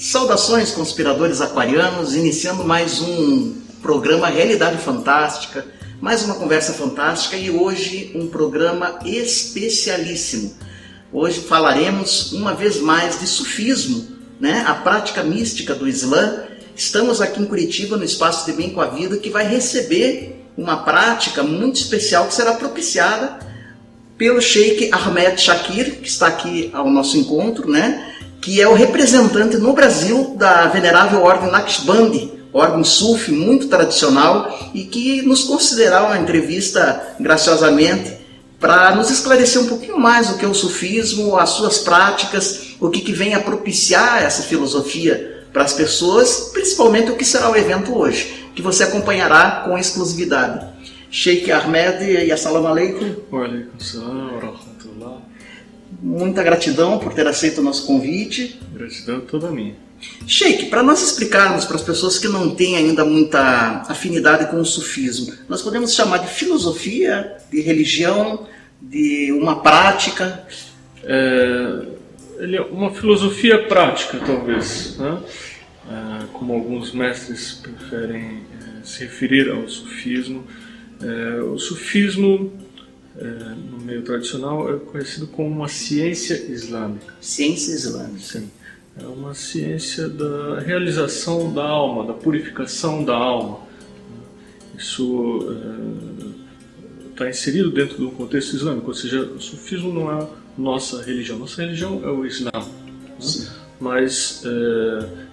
Saudações, conspiradores aquarianos, iniciando mais um programa Realidade Fantástica, mais uma conversa fantástica e hoje um programa especialíssimo. Hoje falaremos uma vez mais de sufismo, né? A prática mística do Islã. Estamos aqui em Curitiba, no Espaço de Bem com a Vida, que vai receber uma prática muito especial que será propiciada pelo Sheikh Ahmed Shakir, que está aqui ao nosso encontro, né? Que é o representante no Brasil da venerável Ordem Naqshbandi, ordem sufi muito tradicional, e que nos concederá uma entrevista graciosamente para nos esclarecer um pouquinho mais o que é o sufismo, as suas práticas, o que vem a propiciar essa filosofia para as pessoas, principalmente o que será o evento hoje, que você acompanhará com exclusividade. Sheikh Ahmed, assalamu alaikum. Wa alaikum salam wa rahmatullah. Muita gratidão por ter aceito o nosso convite. Gratidão toda minha. Sheikh, para nós explicarmos para as pessoas que não têm ainda muita afinidade com o sufismo, nós podemos chamar de filosofia, de religião, de uma prática? Ele é uma filosofia prática, talvez, né? Como alguns mestres preferem se referir ao sufismo. O sufismo, no meio tradicional, é conhecido como uma ciência islâmica. Ciência islâmica. Sim. É uma ciência da realização da alma, da purificação da alma. Isso está inserido dentro do contexto islâmico, ou seja, o sufismo não é nossa religião. Nossa religião é o Islã. Né? Mas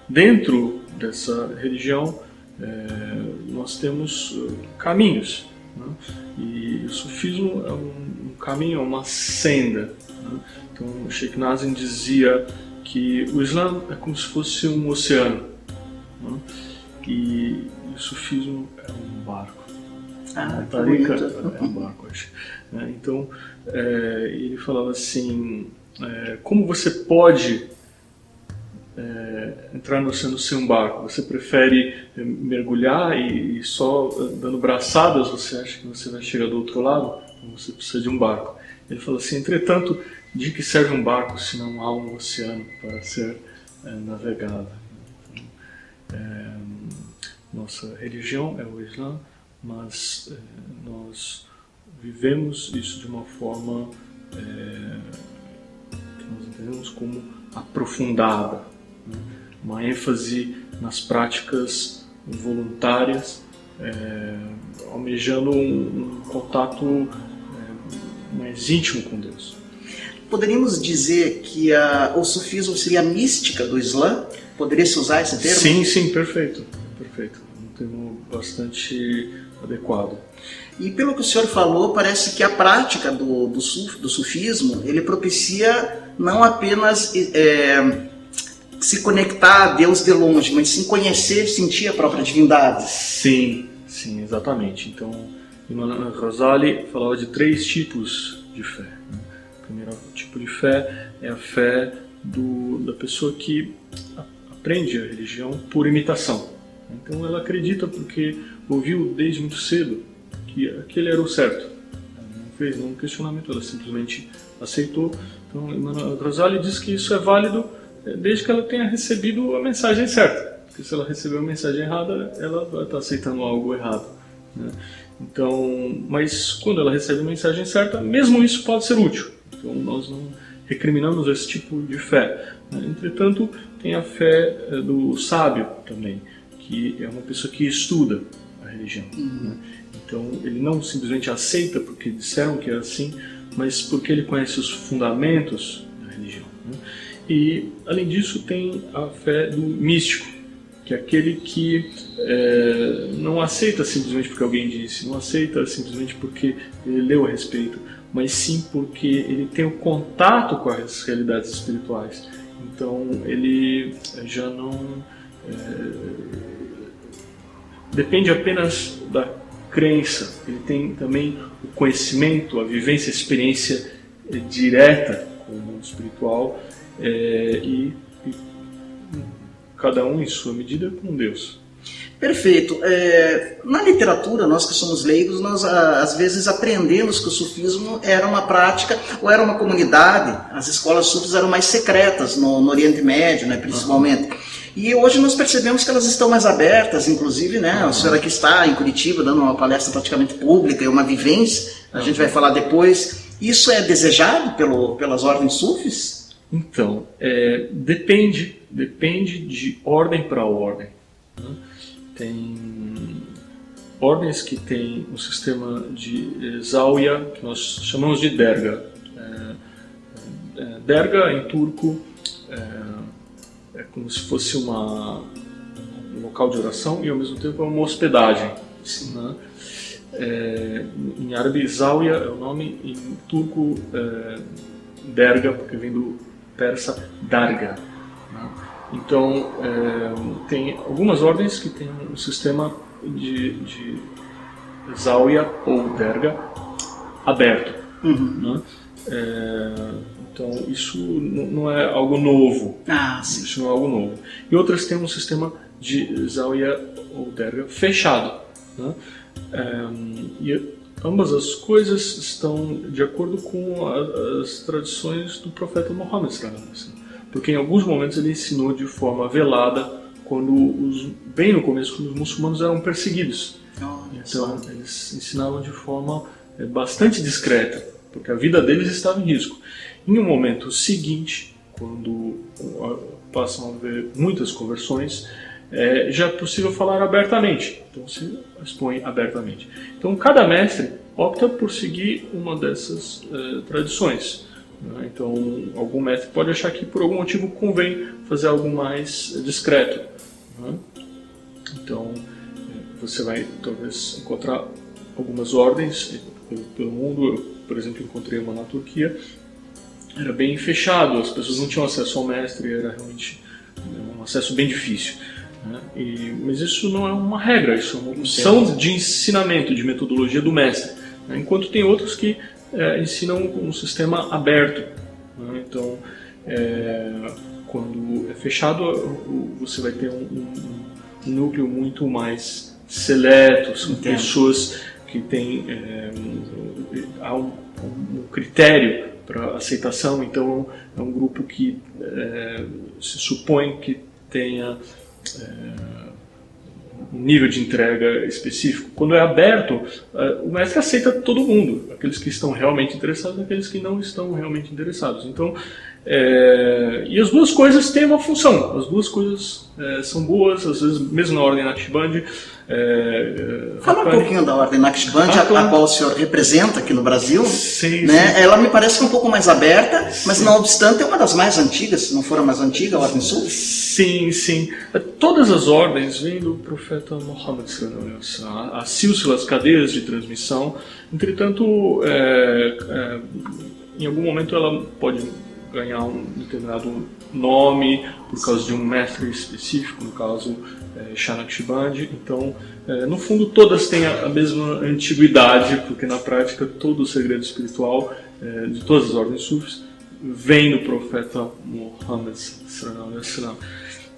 dentro dessa religião nós temos caminhos. Né? E o sufismo é um caminho, é uma senda. Né? Então, o Sheikh Nazim dizia que o Islã é como se fosse um oceano, né? E o sufismo é um barco. A Tariqa é um barco, acho. Então, ele falava assim, como você pode entrar no oceano sem um barco? Você prefere mergulhar e só dando braçadas você acha que você vai chegar do outro lado? Você precisa de um barco. Ele falou assim, entretanto, de que serve um barco se não há um oceano para ser navegado? Então, nossa religião é o Islã, mas nós vivemos isso de uma forma que nós entendemos como aprofundada, né? Uma ênfase nas práticas voluntárias, almejando um contato mais íntimo com Deus. Poderíamos dizer que o sufismo seria a mística do Islã? Poderia-se usar esse termo? Sim, perfeito. Um termo bastante adequado. E pelo que o senhor falou, parece que a prática do sufismo, ele propicia não apenas se conectar a Deus de longe, mas sim conhecer, sentir a própria divindade. Sim, exatamente. Então, Imam Ghazali falava de 3 tipos de fé. O primeiro tipo de fé é a fé da pessoa que aprende a religião por imitação. Então ela acredita porque ouviu desde muito cedo que aquele era o certo. Ela não fez nenhum questionamento, ela simplesmente aceitou. Então Imam Ghazali diz que isso é válido desde que ela tenha recebido a mensagem certa. Porque se ela recebeu a mensagem errada, ela vai estar aceitando algo errado, né? Então, mas quando ela recebe a mensagem certa, mesmo isso pode ser útil. Então nós não recriminamos esse tipo de fé. Entretanto, tem a fé do sábio também, que é uma pessoa que estuda a religião. Né? Então ele não simplesmente aceita porque disseram que é assim, mas porque ele conhece os fundamentos da religião. Né? E além disso tem a fé do místico, que é aquele que não aceita simplesmente porque alguém disse, não aceita simplesmente porque ele leu a respeito, mas sim porque ele tem o contato com as realidades espirituais. Então ele já não depende apenas da crença, ele tem também o conhecimento, a vivência, a experiência direta com o mundo espiritual e cada um em sua medida com Deus. Perfeito. Na literatura, nós que somos leigos, nós às vezes aprendemos que o sufismo era uma prática, ou era uma comunidade, as escolas sufis eram mais secretas no Oriente Médio, né, principalmente. E hoje nós percebemos que elas estão mais abertas, inclusive, né? O senhor aqui está em Curitiba dando uma palestra praticamente pública, é uma vivência, a gente vai falar depois. Isso é desejado pelas ordens sufis? Então, depende de ordem para ordem. Né? Tem ordens que têm um sistema de záuia, que nós chamamos de derga. Derga, em turco, é como se fosse um local de oração e, ao mesmo tempo, é uma hospedagem. Né? Em árabe, záuia é o nome, em turco, derga, porque vem do persa darga. Né? Então, tem algumas ordens que têm um sistema de záuia ou derga aberto. Né? Então, isso não é algo novo. Sim. Isso não é algo novo. E outras têm um sistema de záuia ou derga fechado. Né? E ambas as coisas estão de acordo com as tradições do profeta Muhammad, porque em alguns momentos ele ensinou de forma velada, bem no começo, quando os muçulmanos eram perseguidos. Então, eles ensinavam de forma bastante discreta, porque a vida deles estava em risco. Em um momento seguinte, quando passam a haver muitas conversões, já é possível falar abertamente. Então se expõe abertamente. Então cada mestre opta por seguir uma dessas tradições. Né? Então algum mestre pode achar que por algum motivo convém fazer algo mais discreto. Né? Então você vai talvez encontrar algumas ordens pelo mundo. Eu, por exemplo, encontrei uma na Turquia. Era bem fechado, as pessoas não tinham acesso ao mestre, era realmente um acesso bem difícil. Né? Mas isso não é uma regra, isso é uma opção de ensinamento, de metodologia do mestre. Né? Enquanto tem outros que ensinam um sistema aberto. Né? Então, quando é fechado, você vai ter um núcleo muito mais seleto, são pessoas que têm há um critério para aceitação, então é um grupo que se supõe que tenha um nível de entrega específico. Quando é aberto, o mestre aceita todo mundo, aqueles que estão realmente interessados e aqueles que não estão realmente interessados. Então, e as duas coisas têm uma função, as duas coisas são boas, às vezes mesmo na ordem Naqshbandi. Fala um pouquinho da ordem Naqshbandi, a qual o senhor representa aqui no Brasil. Sim, né? sim. Ela me parece um pouco mais aberta, mas não obstante é uma das mais antigas, se não for a mais antiga, a ordem Sufi. Sim, sim. Todas as ordens vêm do profeta Muhammad, as sílsilas, as cadeias de transmissão. Entretanto, em algum momento ela pode ganhar um determinado nome por causa de um mestre específico, no caso Shah Naqshbandi. Então, no fundo, todas têm a mesma antiguidade, porque na prática todo o segredo espiritual de todas as ordens sufis vem do profeta Muhammad.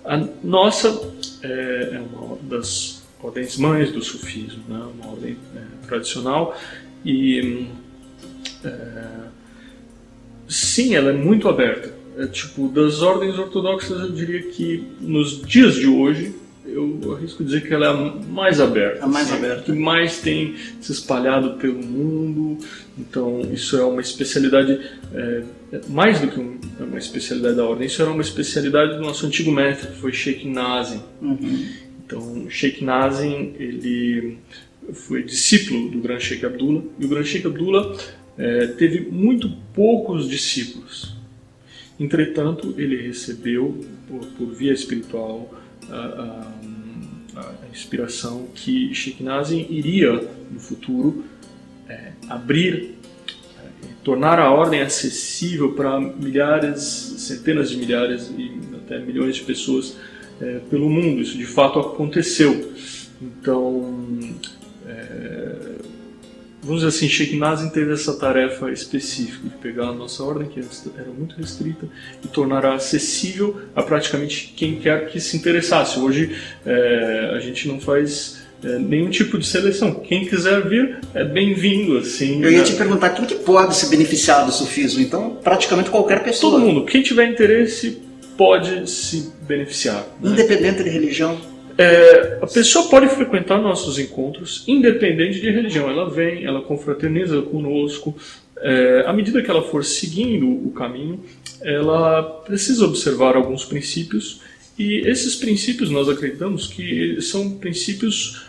A nossa é uma das ordens mães do sufismo, né? Uma ordem tradicional e sim, ela é muito aberta. Tipo, das ordens ortodoxas, eu diria que nos dias de hoje, eu arrisco dizer que ela é a mais aberta. A mais assim, aberta. que mais tem se espalhado pelo mundo. Então, isso é uma especialidade, mais do que uma especialidade da ordem, isso era uma especialidade do nosso antigo mestre, que foi Sheikh Nazim. Então, Sheikh Nazim, ele foi discípulo do Gran Sheikh Abdullah, e o Gran Sheikh Abdullah teve muito poucos discípulos. Entretanto, ele recebeu, por via espiritual, a inspiração que Sheikh Nazim iria, no futuro, abrir, tornar a ordem acessível para milhares, centenas de milhares e até milhões de pessoas pelo mundo. Isso de fato aconteceu. Então, vamos dizer assim, Sheikh Nazim teve essa tarefa específica de pegar a nossa ordem, que antes era muito restrita, e tornar acessível a praticamente quem quer que se interessasse. Hoje a gente não faz nenhum tipo de seleção. Quem quiser vir é bem-vindo. Assim, eu ia te perguntar, quem que pode se beneficiar do sufismo? Então, praticamente qualquer pessoa. Todo mundo. Quem tiver interesse pode se beneficiar. Né? Independente de religião? A pessoa pode frequentar nossos encontros, independente de religião. Ela vem, ela confraterniza conosco. À medida que ela for seguindo o caminho, ela precisa observar alguns princípios. E esses princípios, nós acreditamos que são princípios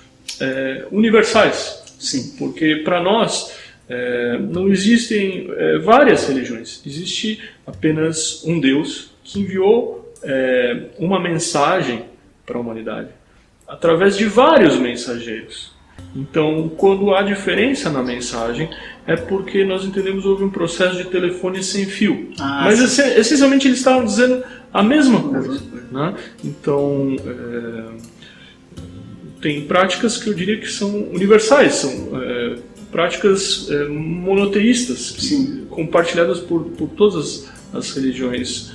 universais. Sim. Porque para nós não existem várias religiões. Existe apenas um Deus que enviou uma mensagem para a humanidade, através de vários mensageiros. Então, quando há diferença na mensagem, é porque nós entendemos que houve um processo de telefone sem fio. Mas, essencialmente, eles estavam dizendo a mesma coisa. Né? Então, tem práticas que eu diria que são universais, são práticas monoteístas, compartilhadas por todas as religiões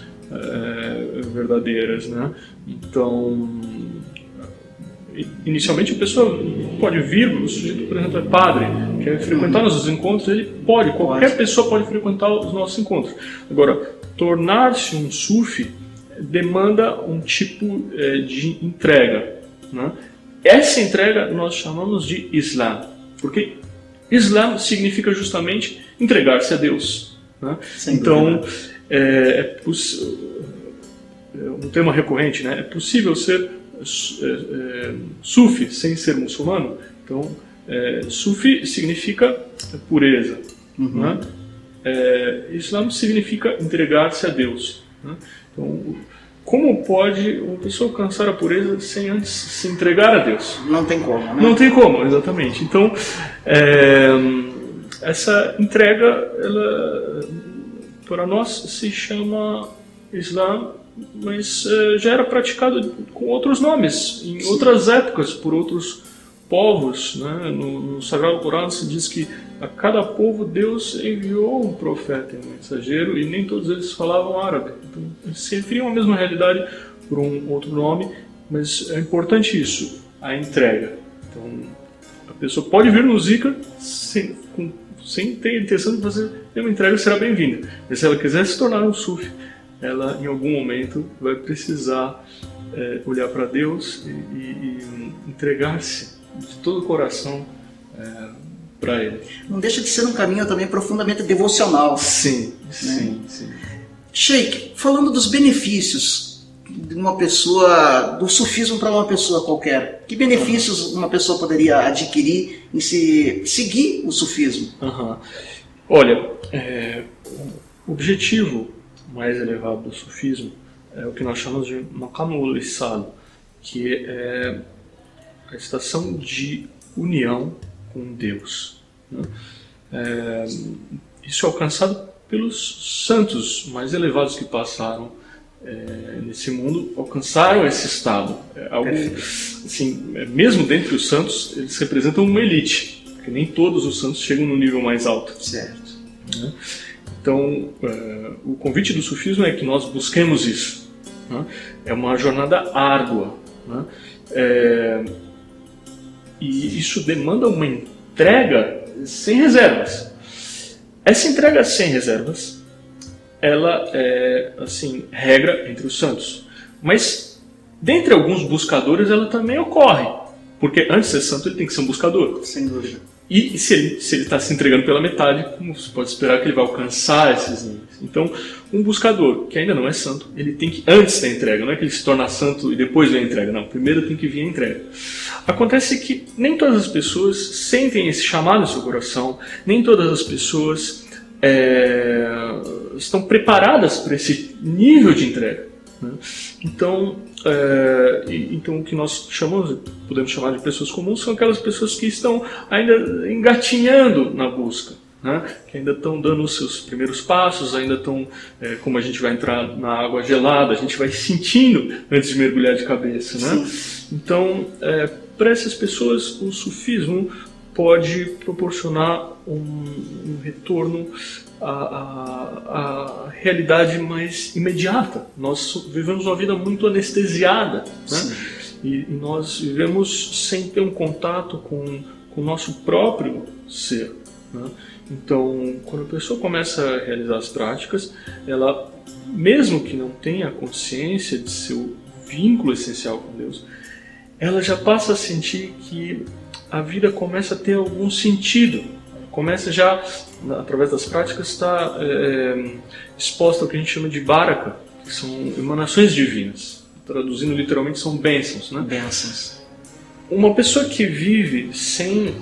verdadeiras, né? Então, inicialmente a pessoa pode vir, o sujeito, por exemplo, é padre, quer frequentar nossos encontros, qualquer pessoa pode frequentar os nossos encontros. Agora, tornar-se um sufi demanda um tipo de entrega, né? Essa entrega nós chamamos de Islã, porque Islã significa justamente entregar-se a Deus, né? Então, um tema recorrente, né? É possível ser sufi sem ser muçulmano? Então, sufi significa pureza. Né? Islã significa entregar-se a Deus. Né? Então, como pode uma pessoa alcançar a pureza sem antes se entregar a Deus? Não tem como, né? Não tem como, exatamente. Então, essa entrega, ela, para nós, se chama Islã, mas já era praticado com outros nomes, em outras épocas, por outros povos. Né? No Sagrado Corão se diz que a cada povo Deus enviou um profeta e um mensageiro, e nem todos eles falavam árabe. Então, eles se referiam à mesma realidade por um outro nome, mas é importante isso, a entrega. Então, a pessoa pode vir no Zikr sem ter a intenção de fazer nenhuma entrega, será bem-vinda. Mas se ela quiser se tornar um sufi, ela em algum momento vai precisar olhar para Deus e entregar-se de todo o coração para Ele. Não deixa de ser um caminho também profundamente devocional. Sim, né? sim. Sheikh, falando dos benefícios de uma pessoa, do sufismo para uma pessoa qualquer, que benefícios uma pessoa poderia adquirir em seguir o sufismo? Olha, o objetivo mais elevado do sufismo é o que nós chamamos de Maqamul Isal, que é a estação de união com Deus. Né? Isso é alcançado pelos santos mais elevados que passaram nesse mundo, alcançaram esse estado. Algo, assim, mesmo dentre os santos, eles representam uma elite, porque nem todos os santos chegam no nível mais alto. Certo. Né? Então, o convite do sufismo é que nós busquemos isso. Né? É uma jornada árdua. Né? E isso demanda uma entrega sem reservas. Essa entrega sem reservas, ela é, assim, regra entre os santos. Mas, dentre alguns buscadores, ela também ocorre. Porque antes de ser santo, ele tem que ser um buscador. Sem dúvida. E se ele está se entregando pela metade, como você pode esperar que ele vai alcançar esses níveis? Então, um buscador que ainda não é santo, ele tem que, antes da entrega, não é que ele se torna santo e depois vem a entrega, não. Primeiro tem que vir a entrega. Acontece que nem todas as pessoas sentem esse chamado no seu coração, nem todas as pessoas estão preparadas para esse nível de entrega. Né? Então, o que nós podemos chamar de pessoas comuns são aquelas pessoas que estão ainda engatinhando na busca, né? Que ainda estão dando os seus primeiros passos, ainda estão, como a gente vai entrar na água gelada, a gente vai sentindo antes de mergulhar de cabeça. Né? Então, para essas pessoas, o sufismo pode proporcionar um retorno à realidade mais imediata. Nós vivemos uma vida muito anestesiada, né? E nós vivemos sem ter um contato com o nosso próprio ser. Né? Então, quando a pessoa começa a realizar as práticas, ela, mesmo que não tenha consciência de seu vínculo essencial com Deus, ela já passa a sentir que a vida começa a ter algum sentido. Começa já, através das práticas, está exposta ao que a gente chama de baraka, que são emanações divinas. Traduzindo literalmente, são bênçãos, né? Bênçãos. Uma pessoa que vive sem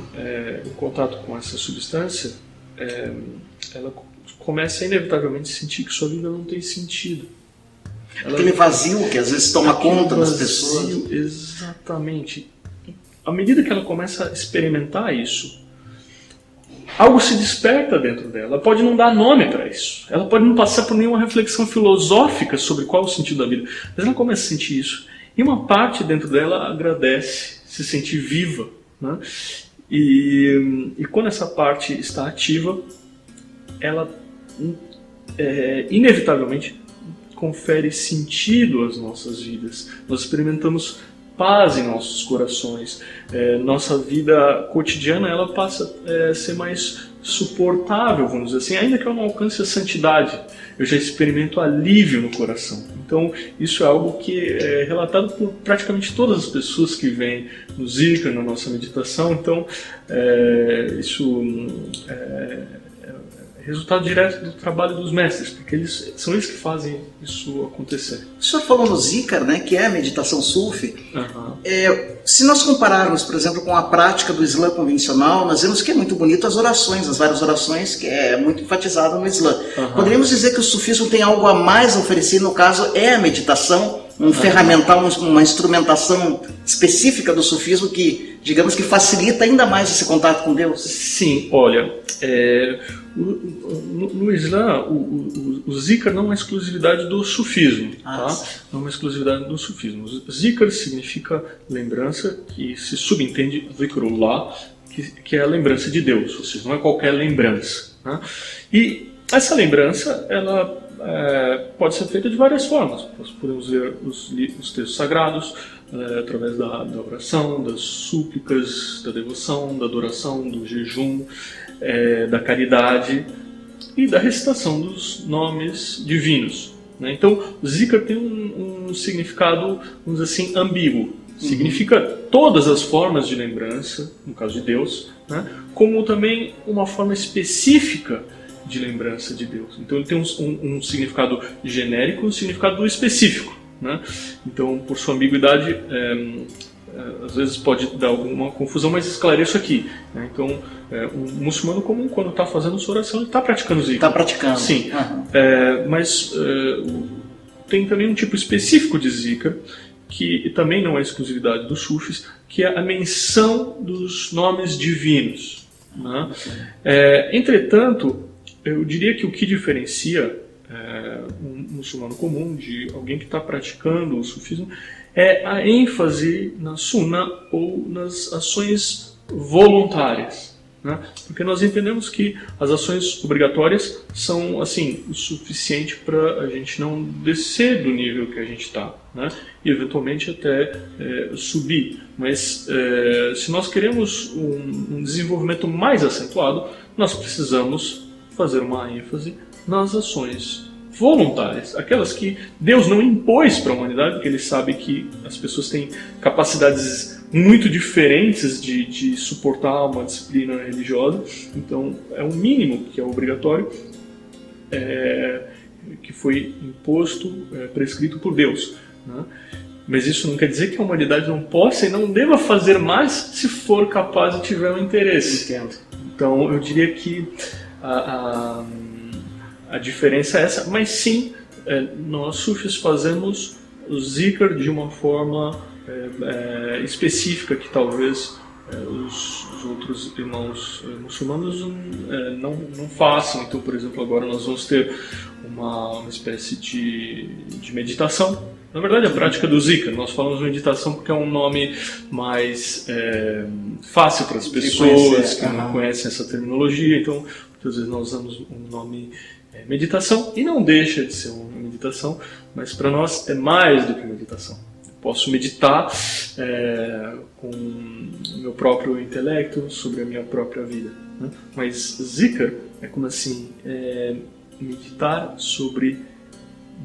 o contato com essa substância, ela começa inevitavelmente a sentir que sua vida não tem sentido. Aquele vazio que às vezes toma conta das pessoas. Exatamente. À medida que ela começa a experimentar isso, algo se desperta dentro dela. Ela pode não dar nome para isso. Ela pode não passar por nenhuma reflexão filosófica sobre qual é o sentido da vida. Mas ela começa a sentir isso. E uma parte dentro dela agradece, se sentir viva, né? E quando essa parte está ativa, ela inevitavelmente confere sentido às nossas vidas. Nós experimentamos paz em nossos corações. Nossa vida cotidiana ela passa a ser mais suportável, vamos dizer assim, ainda que eu não alcance a santidade. Eu já experimento alívio no coração. Então, isso é algo que é relatado por praticamente todas as pessoas que vêm no Zikr, na nossa meditação. Então, isso é resultado direto do trabalho dos mestres, porque são eles que fazem isso acontecer. O senhor falou no Zikr, né, que é a meditação Sufi. Se nós compararmos, por exemplo, com a prática do Islã convencional, nós vemos que é muito bonito as orações, as várias orações, que é muito enfatizado no Islã. Poderíamos dizer que o sufismo tem algo a mais a oferecer, no caso é a meditação, um ferramental, uma instrumentação específica do sufismo que, digamos que facilita ainda mais esse contato com Deus? Sim, olha, no Islã, o Zikr não é uma exclusividade do sufismo, tá? Não é uma exclusividade do sufismo. Zikr significa lembrança, que se subentende Zikrullah, que é a lembrança de Deus, ou seja, não é qualquer lembrança, né? E essa lembrança, ela pode ser feita de várias formas. Nós podemos ver os textos sagrados, através da oração, das súplicas, da devoção, da adoração, do jejum, da caridade e da recitação dos nomes divinos, né? Então, o Zikr tem um significado, vamos dizer assim, ambíguo. Significa todas as formas de lembrança, no caso de Deus, né? Como também uma forma específica de lembrança de Deus. Então, ele tem um significado genérico e um significado específico, né? Então, por sua ambiguidade, às vezes pode dar alguma confusão, mas esclareço aqui, né? Então, um muçulmano comum, quando está fazendo sua oração, ele está praticando Zikr. Está praticando. Sim. Mas tem também um tipo específico de Zikr, que também não é exclusividade dos sufis, que é a menção dos nomes divinos, né? Entretanto, eu diria que o que diferencia um muçulmano comum de alguém que está praticando o sufismo é a ênfase na sunnah ou nas ações voluntárias, né? Porque nós entendemos que as ações obrigatórias são assim o suficiente para a gente não descer do nível que a gente está, né? E eventualmente até subir. Mas se nós queremos um desenvolvimento mais acentuado, nós precisamos fazer uma ênfase nas ações voluntárias, aquelas que Deus não impôs para a humanidade, porque Ele sabe que as pessoas têm capacidades muito diferentes de suportar uma disciplina religiosa. Então é um mínimo que é obrigatório, que foi imposto, prescrito por Deus, né? Mas isso não quer dizer que a humanidade não possa e não deva fazer mais se for capaz e tiver um interesse. Entendo. Então eu diria que a diferença é essa, mas sim, nós sufis fazemos o Zikr de uma forma específica que talvez os outros irmãos muçulmanos não façam. Então, por exemplo, agora nós vamos ter uma espécie de meditação. Na verdade, a prática do Zikr, nós falamos meditação porque é um nome mais fácil para as pessoas que não conhecem essa terminologia. Então, muitas vezes nós usamos um nome meditação, e não deixa de ser uma meditação, mas para nós é mais do que meditação. Eu posso meditar com o meu próprio intelecto sobre a minha própria vida, né? Mas Zikr é como assim, meditar sobre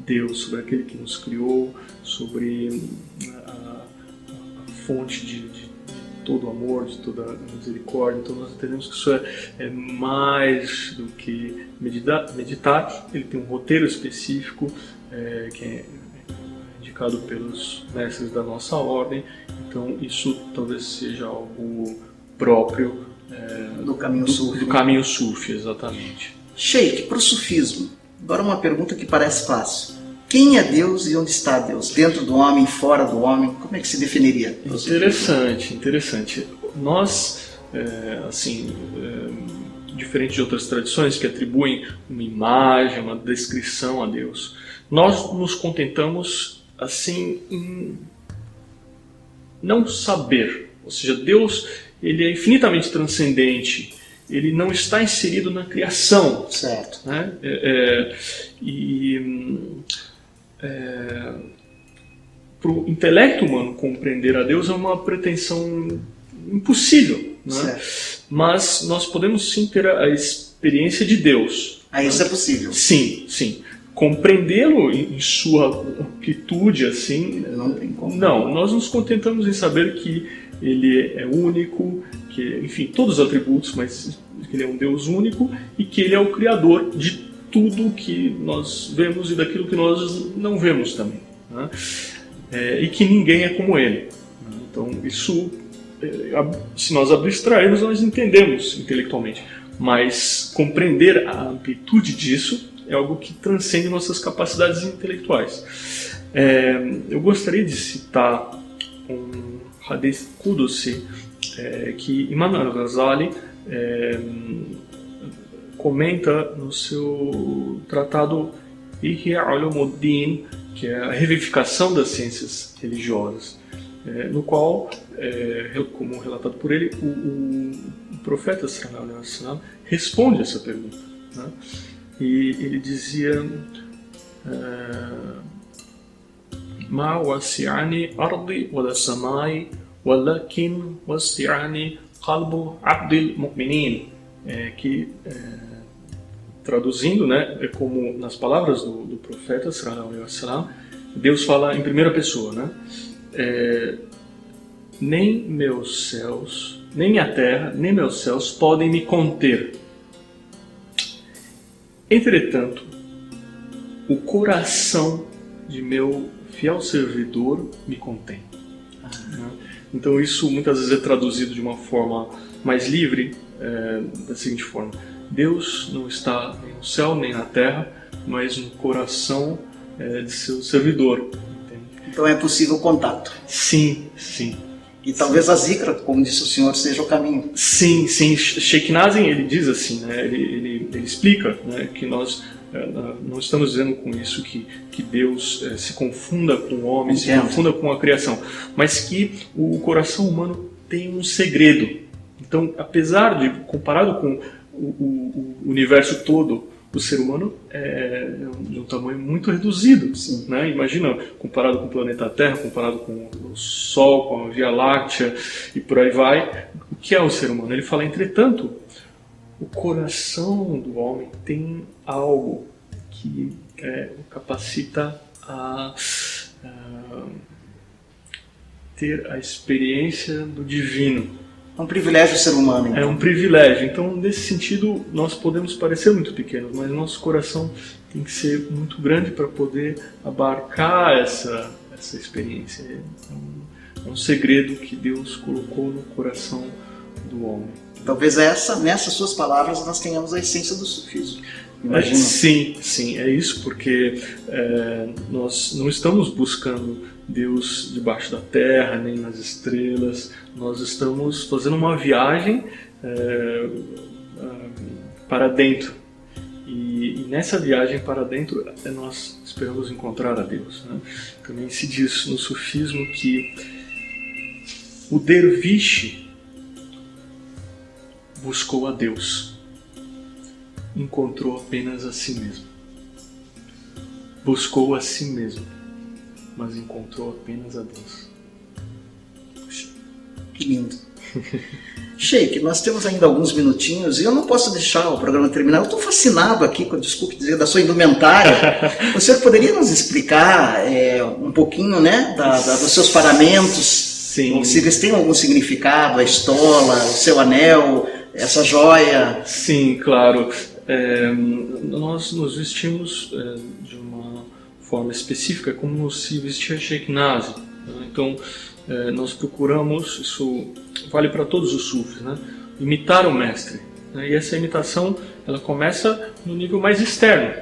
Deus, sobre aquele que nos criou, sobre a fonte de todo o amor, de toda a misericórdia. Então nós entendemos que isso é mais do que meditar. Ele tem um roteiro específico que é indicado pelos mestres da nossa ordem. Então isso talvez seja algo próprio do caminho sufi. Do caminho sufi, exatamente. Sheikh, para o sufismo, agora uma pergunta que parece fácil. Quem é Deus e onde está Deus? Dentro do homem, fora do homem? Como é que se definiria? Interessante. Nós, diferente de outras tradições que atribuem uma imagem, uma descrição a Deus, nós nos contentamos assim em não saber. Ou seja, Deus, ele é infinitamente transcendente. Ele não está inserido na criação. Certo. Né? Para o intelecto humano compreender a Deus é uma pretensão impossível, né? Mas nós podemos sim ter a experiência de Deus. Isso é possível. Sim. Compreendê-lo em sua amplitude, assim, não tem como. Não, nós nos contentamos em saber que ele é único, que, enfim, todos os atributos, mas que ele é um Deus único e que ele é o Criador de tudo que nós vemos e daquilo que nós não vemos também, né? E que ninguém é como ele. Então isso, se nós abstrairmos, nós entendemos intelectualmente, mas compreender a amplitude disso é algo que transcende nossas capacidades intelectuais. Eu gostaria de citar um hadith Qudusi que Imam al-Ghazali comenta no seu tratado Ihya Ulumuddin, que é a revivificação das ciências religiosas, no qual, como relatado por ele, o profeta sallallahu alaihi wasallam responde essa pergunta, né? E ele dizia: Ma wasi'ani ardi wala samai walakin wasi'ani qalbu abdil mu'minin, traduzindo, né, é como nas palavras do profeta sallallahu alaihi wasallam, Deus fala em primeira pessoa, né? Nem meus céus, nem a terra, nem meus céus podem me conter. Entretanto, o coração de meu fiel servidor me contém. Então isso muitas vezes é traduzido de uma forma mais livre, da seguinte forma: Deus não está nem no céu nem na terra, mas no coração de seu servidor. Entende? Então é possível o contato. Sim. E talvez a zikra, como disse o senhor, seja o caminho. Sim. Sheikh Nazim, ele diz assim, né? Ele explica, né, que nós não estamos dizendo com isso que Deus se confunda com o homem, se confunda com a criação, mas que o coração humano tem um segredo. Então, apesar de, comparado com o universo todo, o ser humano é de um tamanho muito reduzido, né? Imagina, comparado com o planeta Terra, comparado com o Sol, com a Via Láctea e por aí vai, o que é o ser humano? Ele fala: entretanto, o coração do homem tem algo que o capacita a ter a experiência do divino. É um privilégio ser humano. Então. É um privilégio. Então, nesse sentido, nós podemos parecer muito pequenos, mas nosso coração tem que ser muito grande para poder abarcar essa experiência. É um segredo que Deus colocou no coração do homem. Talvez nessas suas palavras, nós tenhamos a essência do sufismo. Imagina. Sim, é isso, porque nós não estamos buscando Deus debaixo da terra, nem nas estrelas. Nós estamos fazendo uma viagem para dentro. E nessa viagem para dentro, nós esperamos encontrar a Deus, né? Também se diz no sufismo que o derviche buscou a Deus, encontrou apenas a si mesmo. Buscou a si mesmo, mas encontrou apenas a Deus. Que lindo. Sheikh, nós temos ainda alguns minutinhos e eu não posso deixar o programa terminar. Eu estou fascinado aqui, desculpe dizer, da sua indumentária. O senhor poderia nos explicar um pouquinho, né, dos seus paramentos? Sim. Se eles têm algum significado, a estola, o seu anel, essa joia? Sim, claro. Nós nos vestimos de uma forma específica, como se vestia Sheikh Nazim. Então, nós procuramos, isso vale para todos os sufis, né? Imitar o mestre. Né? E essa imitação, ela começa no nível mais externo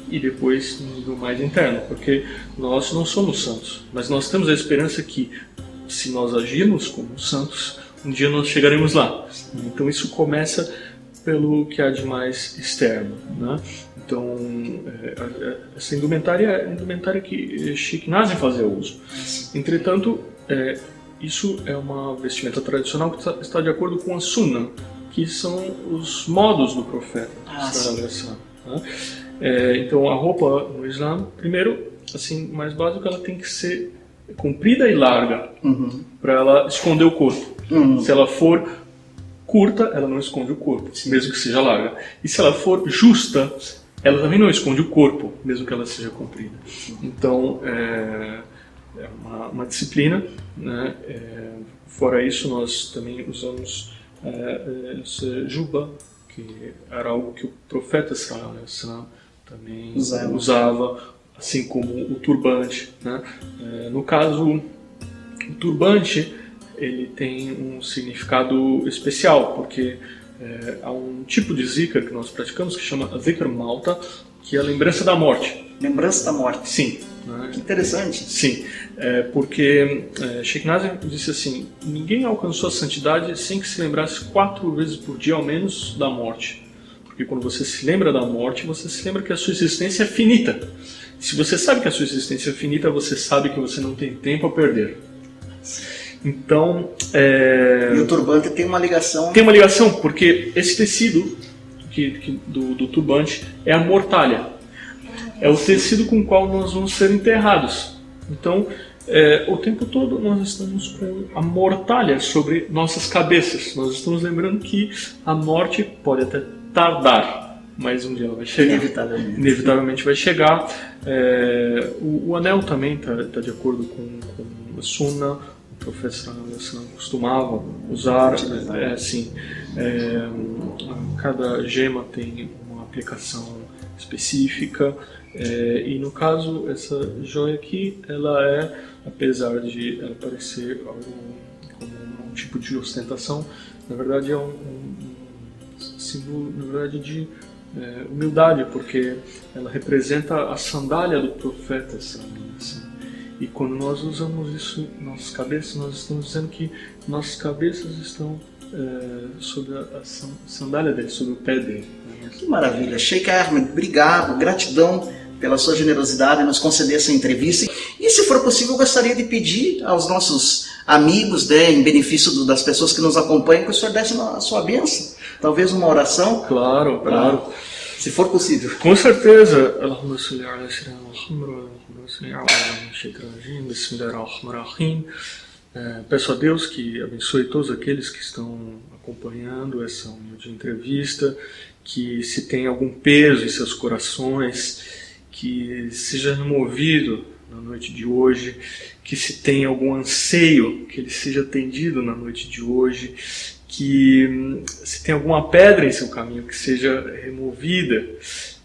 e depois no nível mais interno, porque nós não somos santos, mas nós temos a esperança que, se nós agirmos como santos, um dia nós chegaremos lá. Então isso começa pelo que há de mais externo, né? Então, essa indumentária é a indumentária que Sheikh Nazim fazia uso. Entretanto, isso é uma vestimenta tradicional que está de acordo com a Sunna, que são os modos do profeta. Então, a roupa no Islã, primeiro, assim, mais básico, ela tem que ser comprida e larga, para ela esconder o corpo. Se ela for curta, ela não esconde o corpo, mesmo que seja larga. E se ela for justa, ela também não esconde o corpo, mesmo que ela seja comprida. Então, é uma disciplina, né? Fora isso, nós também usamos essa juba, que era algo que o profeta sallallahu alaihi wasallam também usava, assim como o turbante, né? No caso, o turbante, ele tem um significado especial, porque há um tipo de zikr que nós praticamos que chama zikr malta, que é a lembrança da morte. Lembrança da morte? Sim. Que interessante. Sim, porque Sheikh Nazim disse assim: ninguém alcançou a santidade sem que se lembrasse 4 vezes por dia ao menos da morte. Porque quando você se lembra da morte, você se lembra que a sua existência é finita. Se você sabe que a sua existência é finita, você sabe que você não tem tempo a perder. Então, e o turbante tem uma ligação? Tem uma ligação, porque esse tecido do turbante é a mortalha. É o tecido com o qual nós vamos ser enterrados. Então, o tempo todo nós estamos com a mortalha sobre nossas cabeças. Nós estamos lembrando que a morte pode até tardar, mas um dia ela vai chegar. Inevitavelmente vai chegar. O anel também está de acordo com a Sunna. O professor costumava usar, cada gema tem uma aplicação específica, e no caso essa joia aqui, ela apesar de ela parecer algo como um tipo de ostentação, na verdade é um símbolo, na verdade, de humildade, porque ela representa a sandália do profeta. E quando nós usamos isso em nossas cabeças, nós estamos dizendo que nossas cabeças estão sobre a sandália dele, sobre o pé dele. Que maravilha. Sheikh Ahmed, obrigado, gratidão pela sua generosidade em nos conceder essa entrevista. E se for possível, eu gostaria de pedir aos nossos amigos, em benefício das pessoas que nos acompanham, que o senhor desse a sua bênção. Talvez uma oração. Claro. Se for possível. Com certeza. Peço a Deus que abençoe todos aqueles que estão acompanhando essa humilde entrevista, que se tem algum peso em seus corações, que seja removido na noite de hoje, que se tem algum anseio, que ele seja atendido na noite de hoje, que se tem alguma pedra em seu caminho, que seja removida,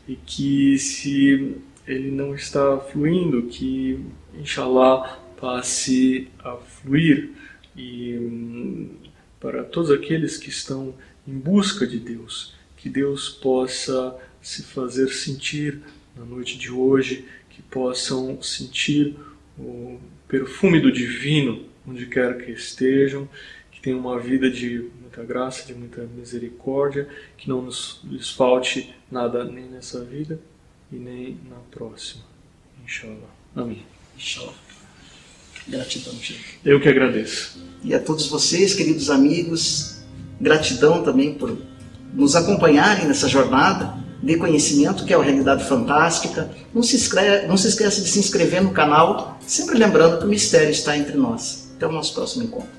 e que se ele não está fluindo, que Inshallah passe a fluir. E para todos aqueles que estão em busca de Deus, que Deus possa se fazer sentir na noite de hoje, que possam sentir o perfume do divino onde quer que estejam, que tenham uma vida de muita graça, de muita misericórdia, que não lhes falte nada nem nessa vida e nem na próxima. Inshallah. Amém. Inshallah. Gratidão, Sheikh. Eu que agradeço. E a todos vocês, queridos amigos, gratidão também por nos acompanharem nessa jornada de conhecimento que é a Realidade Fantástica. Não se esqueça de se inscrever no canal, sempre lembrando que o mistério está entre nós. Até o nosso próximo encontro.